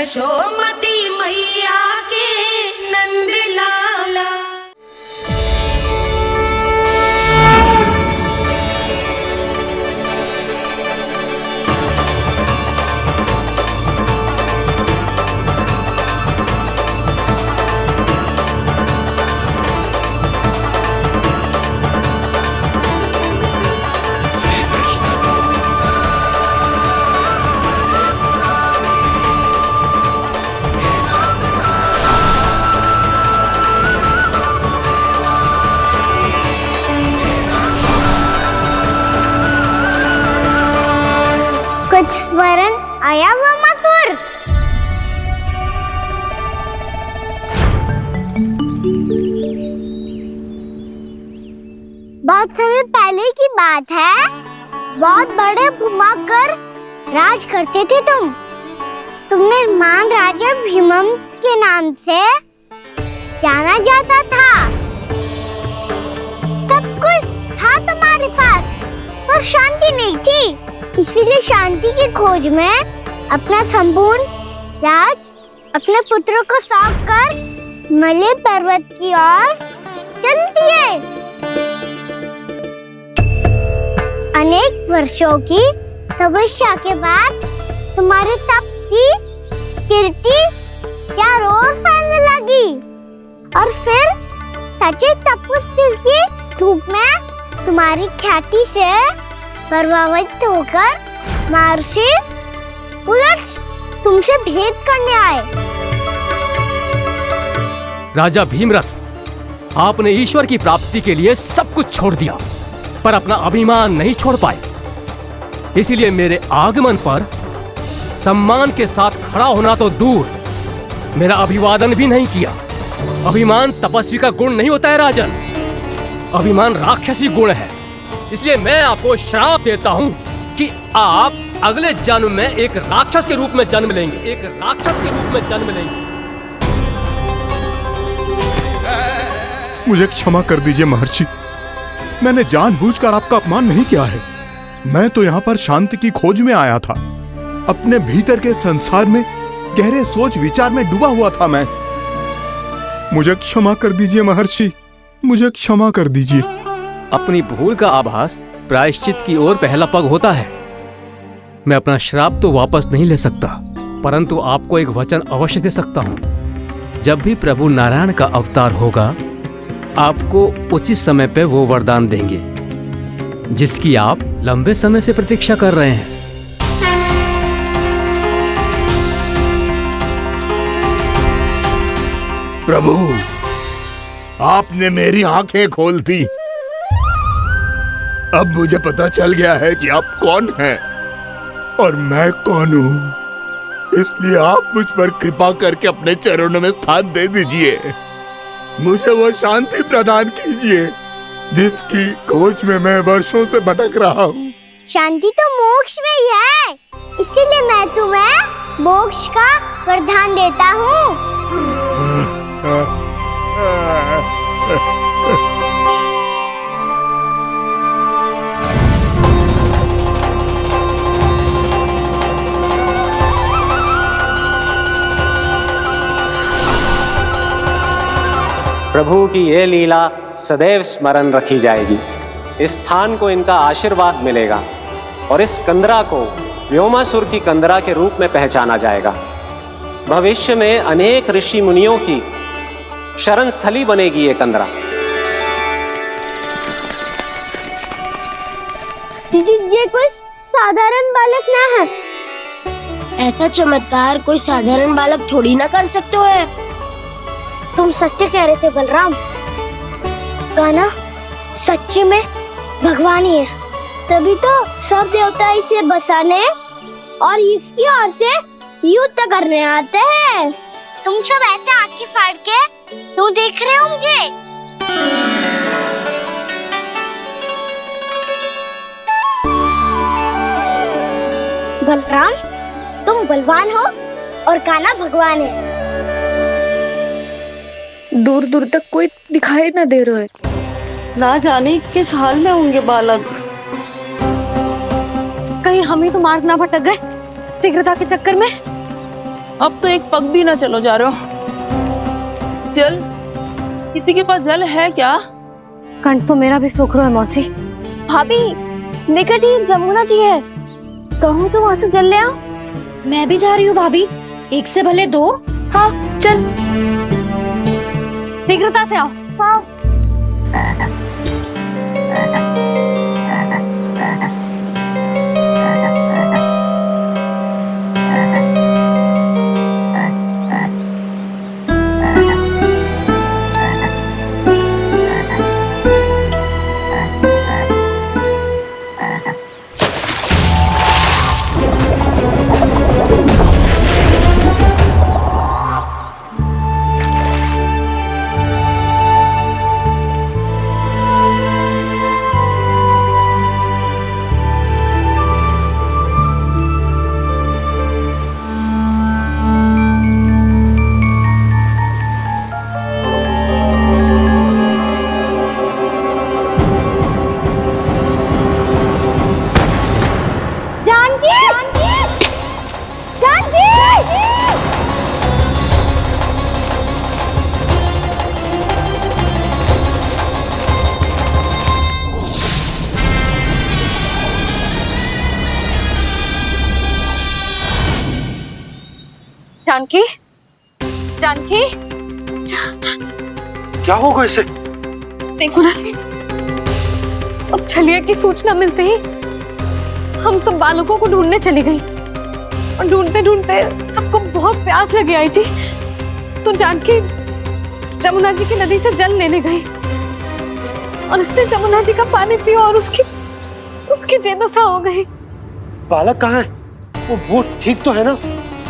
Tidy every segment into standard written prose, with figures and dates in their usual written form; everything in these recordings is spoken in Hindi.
यशोमती मैया के नंद लाला। कुछ वरन आया हुआ मसूर। बहुत समय पहले की बात है, बहुत बड़े भूमाकर राज करते थे तुम्हें महान राजा भीमम के नाम से जाना जाता था। सब कुछ था तुम्हारे पास, पर शांति नहीं थी। इसीलिए शांति की खोज में अपना संपूर्ण राज अपने पुत्रों को सौंप कर हिमालय पर्वत की ओर चल दिए। अनेक वर्षों की तपस्या के बाद तुम्हारे तप की कीर्ति चारों ओर फैलने लगी और फिर सच्चे तपस्वी की धूप में तुम्हारी ख्याति से प्रभावित होकर महर्षि उलट तुमसे भेंट करने आए। राजा भीमरथ, आपने ईश्वर की प्राप्ति के लिए सब कुछ छोड़ दिया, पर अपना अभिमान नहीं छोड़ पाए। इसीलिए मेरे आगमन पर सम्मान के साथ खड़ा होना तो दूर, मेरा अभिवादन भी नहीं किया। अभिमान तपस्वी का गुण नहीं होता है राजन, अभिमान राक्षसी गुण है। इसलिए मैं आपको श्राप देता हूँ कि आप अगले जन्म में एक राक्षस के रूप में जन्म लेंगे, एक राक्षस के रूप में जन्म लेंगे। मुझे क्षमा कर दीजिए महर्षि, मैंने जानबूझकर आपका अपमान नहीं किया है। मैं तो यहाँ पर शांति की खोज में आया था। अपने भीतर के संसार में गहरे सोच विचार में डूबा हुआ था मैं। मुझे क्षमा कर दीजिए महर्षि, मुझे क्षमा कर दीजिए। अपनी भूल का आभास प्रायश्चित की ओर पहला पग होता है। मैं अपना श्राप तो वापस नहीं ले सकता, परंतु आपको एक वचन अवश्य दे सकता हूँ। जब भी प्रभु नारायण का अवतार होगा, आपको उचित समय पे वो वरदान देंगे जिसकी आप लंबे समय से प्रतीक्षा कर रहे हैं। प्रभु, आपने मेरी आंखें खोल दी। अब मुझे पता चल गया है कि आप कौन हैं और मैं कौन हूँ। इसलिए आप मुझ पर कृपा करके अपने चरणों में स्थान दे दीजिए। मुझे वो शांति प्रदान कीजिए जिसकी खोज में मैं वर्षों से भटक रहा हूँ। शांति तो मोक्ष में ही है, इसीलिए मैं तुम्हें मोक्ष का वरदान देता हूँ। प्रभु की ये लीला सदैव स्मरण रखी जाएगी। इस स्थान को इनका आशीर्वाद मिलेगा और इस कंदरा को व्योमासुर की कंदरा के रूप में पहचाना जाएगा। भविष्य में अनेक ऋषि मुनियों की शरण स्थली बनेगी ये कंदरा। दीदी, ये कोई साधारण बालक ना है। ऐसा चमत्कार कोई साधारण बालक थोड़ी ना कर सकते हो। तुम सत्य कह रहे थे बलराम, गाना सच्ची में भगवान ही है, तभी तो सब देवता इसे बसाने और इसकी ओर से युद्ध करने आते हैं। तुम सब ऐसे आंखें फाड़ के क्यों देख रहे हो मुझे? बलराम, तुम बलवान हो और कान्हा भगवान है। दूर दूर तक कोई दिखाई न दे रहा है, ना जाने किस हाल में होंगे बालक। कहीं हम ही तो मार्ग ना भटक गए शीघ्रता के चक्कर में। अब तो एक पग भी ना चलो जा रहे हो। जल, किसी के पास जल है क्या? कंठ तो मेरा भी सूख रहा है मौसी। भाभी, निकट ही जमुना जी है, कहूँ तो वहां से जल ले आओ। मैं भी जा रही हूँ भाभी, एक से भले दो। हाँ चल, शीघ्रता से आओ। हाँ। जानकी, जानकी, क्या होगा इसे? देखो ना जी, अब छलिया की सूचना मिलते ही हम सब बालकों को ढूंढने चली गई और ढूंढते ढूंढते सबको बहुत प्यास लगी आई जी। तो जानकी जमुना जी की नदी से जल लेने गई और उसने जमुना जी का पानी पिया और उसकी जेदशा हो गई। बालक कहाँ है? वो ठीक तो है ना?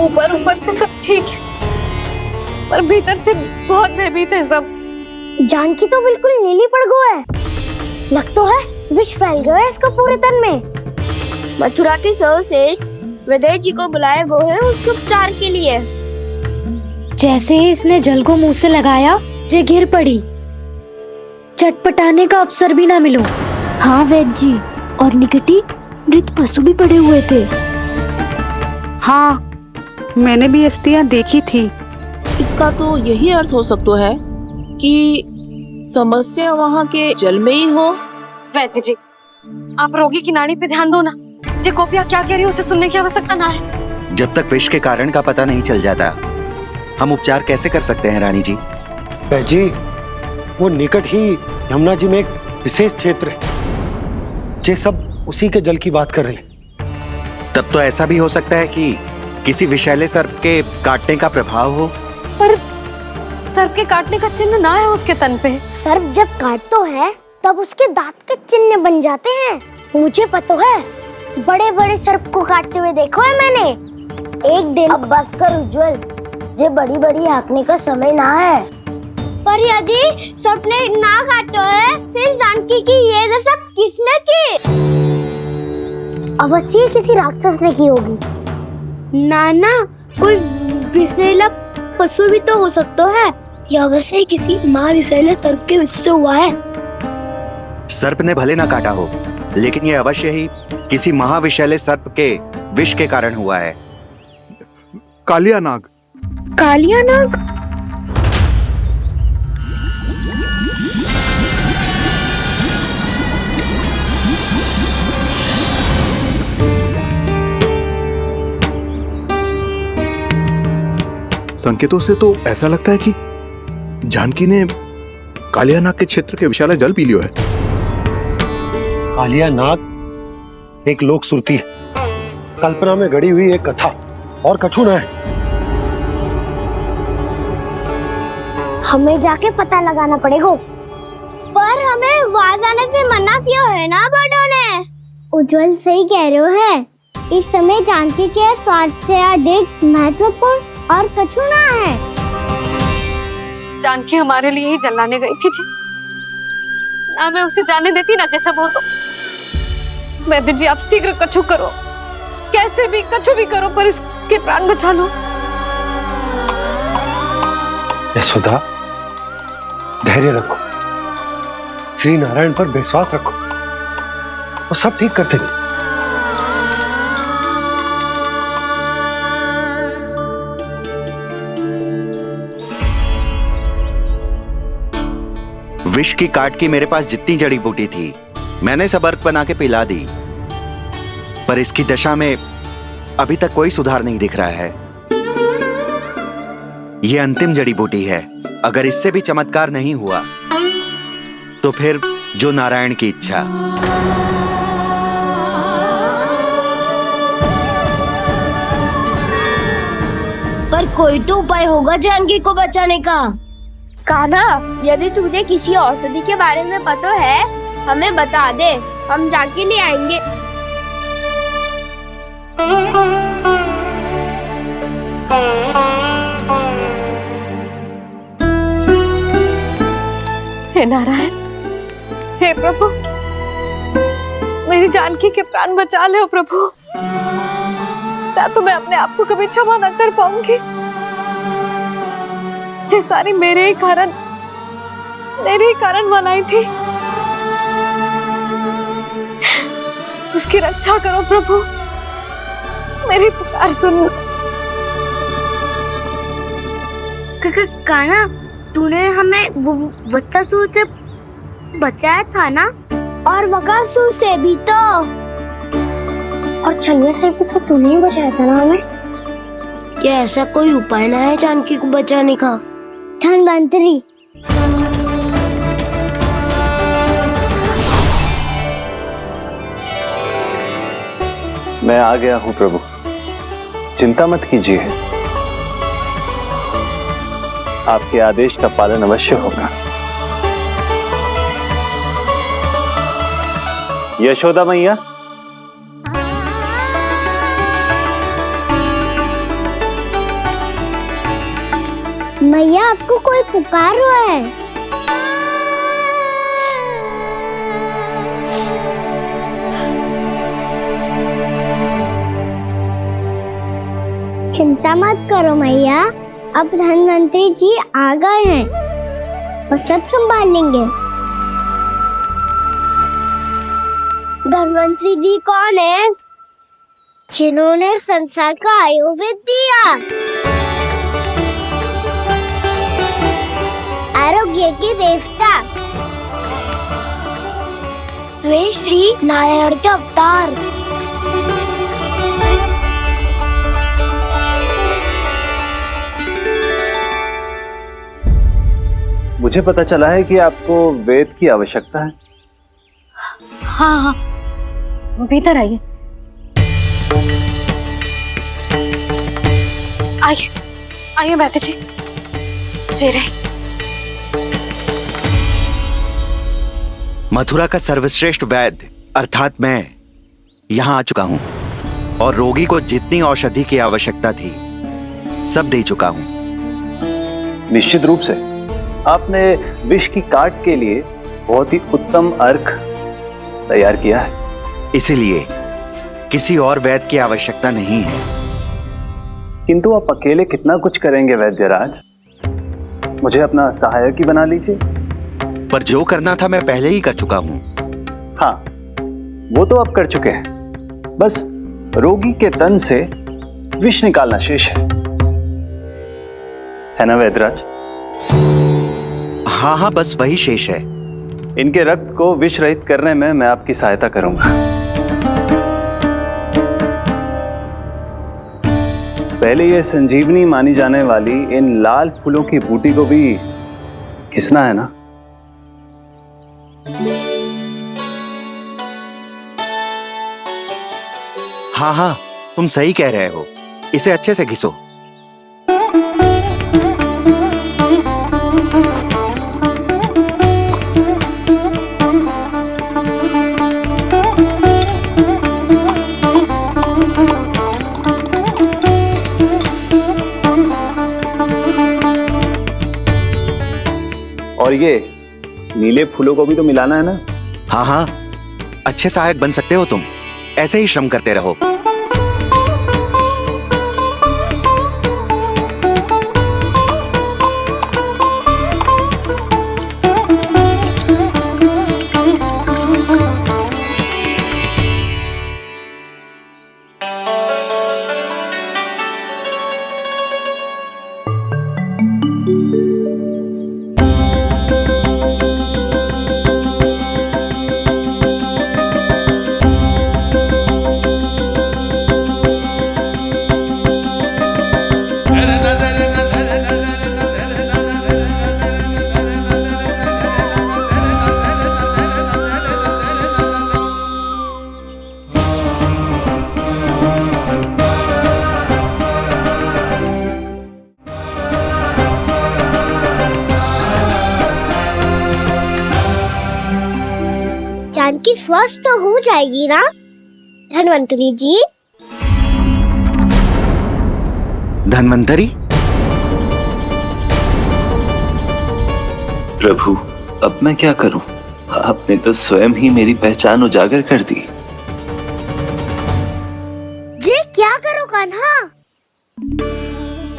ऊपर से सब ठीक है, पर भीतर से बहुत भयभीत है सब। जानकी तो बिल्कुल नीली पड़ गो है, लग तो है विष फैल गया है इसका पूरे तन में। मथुरा के सौ से विदेश जी को बुलाए गो है उसके उपचार के लिए। जैसे ही इसने जल को मुंह से लगाया, जे गिर पड़ी, चटपटाने का अवसर भी ना मिलो। हाँ वैद्य जी, और निकटी मृत पशु भी पड़े हुए थे। हाँ, मैंने भी अस्थियां देखी थी। इसका तो यही अर्थ हो सकता है कि समस्या वहाँ के जल में ही हो। वैद्य जी, आप रोगी की नाड़ी पे ध्यान दो ना। जे गोपिया क्या कह रही है उसे सुनने की आवश्यकता ना है। जब तक विष के कारण का पता नहीं चल जाता, हम उपचार कैसे कर सकते हैं रानी जी? जी, वो निकट ही यमुना जी में एक विशेष क्षेत्र है, जे सब उसी के जल की बात कर रही है। तब तो ऐसा भी हो सकता है कि किसी विषैले सर्प के काटने का प्रभाव हो। पर सर्प के काटने का चिन्ह ना है उसके तन पे। सर्प जब काटतो है तब उसके दांत के चिन्ह बन जाते हैं। मुझे पता है, बड़े बड़े सर्प को काटते हुए देखो है मैंने। एक दिन अब बस कर उज्जवल, जे बड़ी बड़ी हाँकने का समय ना है। पर यदि सर्प ने ना काटो है, फिर जानकी की ये दशा किसने की? अवश्य किसी राक्षस ने की होगी। नाना, कोई विषैला पशु भी तो हो सकता है, या अवश्य किसी महाविषैले सर्प के विष से हुआ है। सर्प ने भले ना काटा हो, लेकिन यह अवश्य ही किसी महाविषैले सर्प के विष के कारण हुआ है। कालिया नाग। कालिया नाग? संकेतों से तो ऐसा लगता है कि जानकी ने कालिया नाग के क्षेत्र के विशाल जल पी लियो है। कालिया नाग एक लोक श्रुति है, कल्पना में गढ़ी हुई एक कथा, और कछु ना है। हमें जाके पता लगाना पड़ेगा। पर हमें वहां जाने से मना किया है ना बड़ों ने। उज्जवल सही कह रहे हो है, इस समय जानकी के स्वार्थ से अधिक महत्वपूर्ण और कछु ना है। जानकी हमारे लिए ही जलाने गई थी जी, ना मैं उसे जाने देती ना जैसा वो तो। वैद्य जी, आप शीघ्र कछु करो, कैसे भी कछु भी करो, पर इसके प्राण बचा लो। यशोदा, धैर्य रखो, श्री नारायण पर विश्वास रखो, वो सब ठीक कर देंगे। विष की काट की मेरे पास जितनी जड़ी बूटी थी मैंने सब अर्क बना के पिला दी, पर इसकी दशा में अभी तक कोई सुधार नहीं दिख रहा है। यह अंतिम जड़ी बूटी है, अगर इससे भी चमत्कार नहीं हुआ तो फिर जो नारायण की इच्छा। पर कोई तो उपाय होगा जानकी को बचाने का। कान्हा, यदि तुझे किसी औषधि के बारे में पता है हमें बता दे, हम जाके ले आएंगे। हे नारायण, हे प्रभु, मेरी जानकी के प्राण बचा ले प्रभु। मैं तो अपने आप को कभी क्षमा न कर पाऊंगी। ये सारी मेरे ही कारण बनाई थी। उसकी रक्षा करो प्रभु, मेरी पुकार सुनो। कान्हा, तूने हमें बकासुर से बचाया था ना? और बकासुर से भी तो, और छलिया से भी तो तूने ही बचाया था ना हमें। क्या ऐसा कोई उपाय ना है जानकी को बचाने का? धन्वंतरी, मैं आ गया हूं प्रभु, चिंता मत कीजिए, आपके आदेश का पालन अवश्य होगा। यशोदा मैया, मैया आपको कोई पुकार रहा है। चिंता मत करो मैया, अब धन्वंतरी जी आ गए हैं, वो सब संभाल लेंगे। धन्वंतरी जी कौन है? जिन्होंने संसार का आयुर्वेद दिया, आरोग्य के देवता, वे श्री नारायण के अवतार। मुझे पता चला है कि आपको वेद की आवश्यकता है। हाँ हाँ, भीतर आइए। आइए आइए बैठे जी। जय रहे। मथुरा का सर्वश्रेष्ठ वैद्य अर्थात मैं यहाँ आ चुका हूँ और रोगी को जितनी औषधि की आवश्यकता थी सब दे चुका हूँ। निश्चित रूप से आपने विष की काट के लिए बहुत ही उत्तम अर्क तैयार किया है, इसीलिए किसी और वैद्य की आवश्यकता नहीं है। किंतु आप अकेले कितना कुछ करेंगे वैद्यराज, मुझे अपना सहायक ही बना लीजिए। पर जो करना था मैं पहले ही कर चुका हूँ। हाँ, वो तो आप कर चुके हैं, बस रोगी के तन से विष निकालना शेष है ना वैद्यराज? हाँ हाँ, बस वही शेष है। इनके रक्त को विष रहित करने में मैं आपकी सहायता करूंगा। पहले ये संजीवनी मानी जाने वाली इन लाल फूलों की बूटी को भी घिसना है ना? हाँ हाँ, तुम सही कह रहे हो, इसे अच्छे से घिसो। और ये नीले फूलों को भी तो मिलाना है ना? हाँ हाँ, अच्छे सहायक बन सकते हो तुम, ऐसे ही श्रम करते रहो। जानकी स्वस्थ तो हो जाएगी ना धन्वंतरी जी? धन्वंतरी? प्रभु, अब मैं क्या करूं? आपने तो स्वयं ही मेरी पहचान उजागर कर दी। जी क्या करो कान्हा?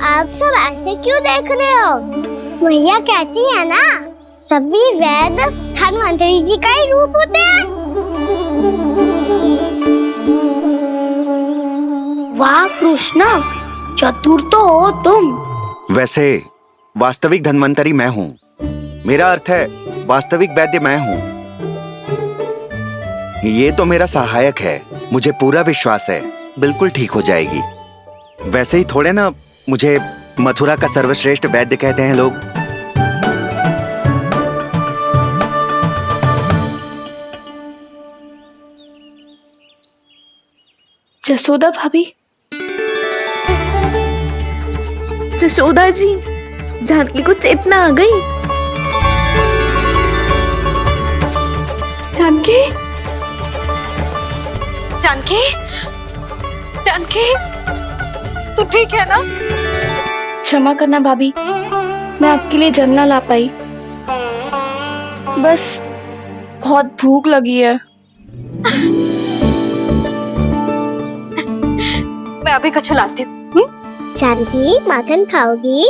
आप सब ऐसे क्यों देख रहे हो? मैया कहती है ना, सभी वेद धन्वंतरी जी का ही रूप होते हैं। वाह कृष्णा, चतुर तो हो तुम। वैसे वास्तविक धन्वंतरी मैं हूँ। मेरा अर्थ है वास्तविक वैद्य मैं हूँ। ये तो मेरा सहायक है। मुझे पूरा विश्वास है बिल्कुल ठीक हो जाएगी। वैसे ही थोड़े ना मुझे मथुरा का सर्वश्रेष्ठ वैद्य कहते हैं लोग। जसोदा भाभी, जसोदा जी, जानकी को चेतना आ गई। जानकी, जानकी, जानकी, तू ठीक है ना? क्षमा करना भाभी, मैं आपके लिए जल ना ला पाई। बस बहुत भूख लगी है। मैं अभी कछु लाती हूँ। जानकी माखन खाओगी?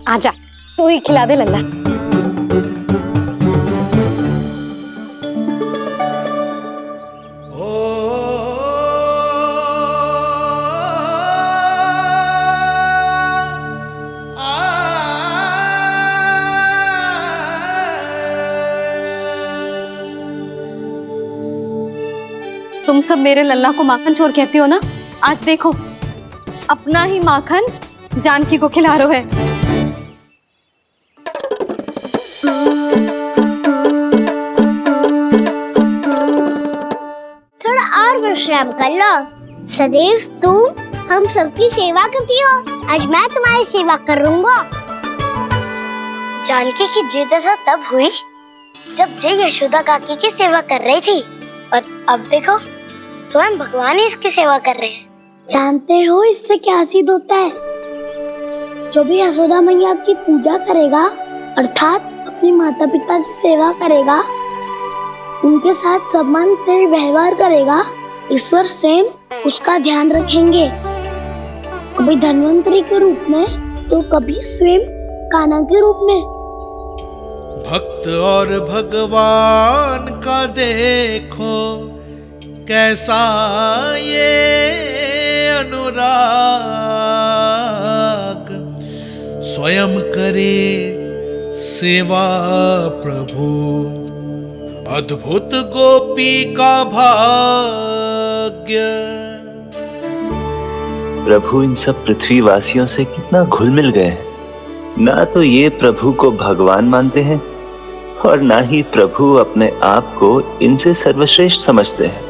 आजा, तू ही खिला दे लल्ला। तुम सब मेरे लल्ला को माखन चोर कहती हो ना? आज देखो, अपना ही माखन जानकी को खिला रहे है। थोड़ा और विश्राम कर लो। सदैव तुम हम सबकी सेवा करती हो, आज मैं तुम्हारी सेवा करूंगा। जानकी की जिज्ञासा तब हुई जब जय यशोदा काकी की सेवा कर रही थी, और अब देखो स्वयं भगवान ही इसकी सेवा कर रहे हैं। जानते हो इससे क्या सिद्ध होता है? जो भी यशोदा मैया की पूजा करेगा, अर्थात अपने माता पिता की सेवा करेगा, उनके साथ सम्मान से व्यवहार करेगा, ईश्वर स्वयं उसका ध्यान रखेंगे। कभी धन्वंतरी के रूप में तो कभी स्वयं कान्हा के रूप में। भक्त और भगवान का देखो कैसा ये अनुराग, स्वयं करे सेवा प्रभु, अद्भुत गोपी का भाग्य। प्रभु इन सब पृथ्वीवासियों से कितना घुल मिल गए हैं। ना तो ये प्रभु को भगवान मानते हैं और ना ही प्रभु अपने आप को इनसे सर्वश्रेष्ठ समझते हैं।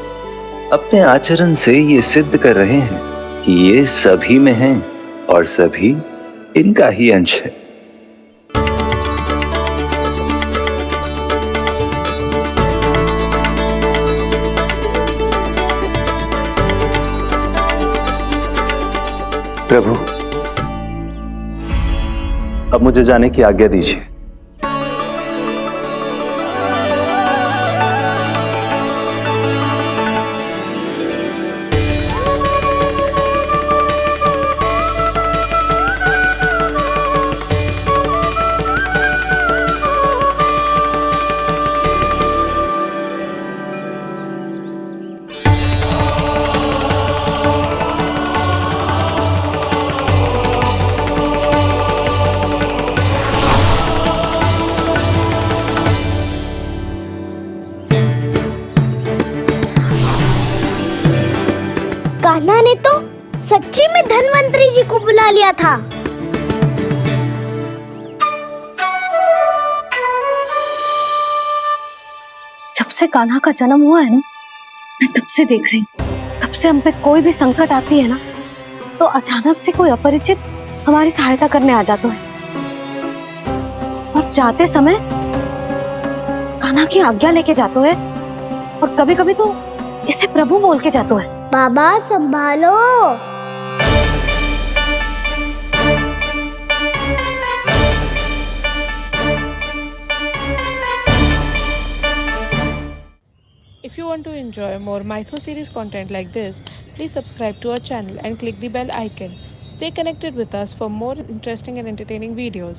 अपने आचरण से ये सिद्ध कर रहे हैं कि ये सभी में हैं और सभी इनका ही अंश है। प्रभु, अब मुझे जाने की आज्ञा दीजिए। कान्हा ने तो सच्ची में धन्वंतरी जी को बुला लिया था। जब से कान्हा का जन्म हुआ है ना, मैं तब से देख रही हूँ, तब से हम पे कोई भी संकट आती है ना, तो अचानक से कोई अपरिचित हमारी सहायता करने आ जाता है और जाते समय कान्हा की आज्ञा लेके जाता है और कभी कभी तो इसे प्रभु बोल के जाता है। बाबा संभालो। If you want to enjoy more Mythos series content like this, please subscribe to our channel and click the bell icon. Stay connected with us for more interesting and entertaining videos.